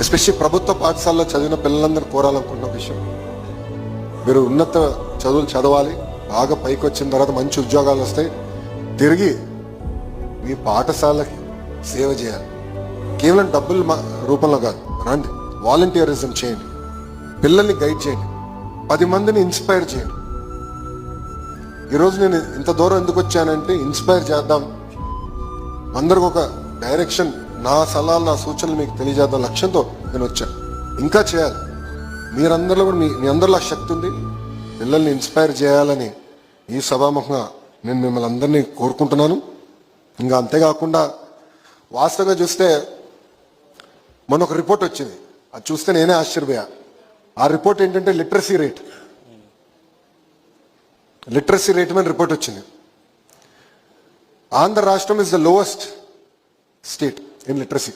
Especially ప్రభుత్వ పాఠశాలలో చదివిన పిల్లలందరూ కోరాలనుకున్న విషయం, మీరు ఉన్నత చదువులు చదవాలి, బాగా పైకి వచ్చిన తర్వాత మంచి ఉద్యోగాలు వస్తాయి, తిరిగి మీ పాఠశాలకి సేవ చేయాలి. కేవలం డబ్బుల రూపంలో కాదు, రండి వాలంటీరిజం చేయండి, పిల్లల్ని గైడ్ చేయండి, 10 మందిని ఇన్స్పైర్ చేయండి. ఈరోజు నేను ఇంత దూరం ఎందుకు వచ్చానంటే ఇన్స్పైర్ చేద్దాం, అందరికి ఒక డైరెక్షన్, నా సలహాలు నా సూచనలు మీకు తెలియజేద్దాం లక్ష్యంతో నేను వచ్చాను. ఇంకా చేయాలి, మీరందరిలో కూడా మీ అందరిలో శక్తి ఉంది, పిల్లల్ని ఇన్స్పైర్ చేయాలని ఈ సభాముఖంగా నేను మిమ్మల్ని అందరినీ కోరుకుంటున్నాను. ఇంకా అంతేకాకుండా వాస్తవంగా చూస్తే మొన్న ఒక రిపోర్ట్ వచ్చింది, అది చూస్తే నేనే ఆశ్చర్యపోయా. ఆ రిపోర్ట్ ఏంటంటే లిటరసీ రేట్ మీద రిపోర్ట్ వచ్చింది. ఆంధ్ర రాష్ట్రం is the lowest state in literacy.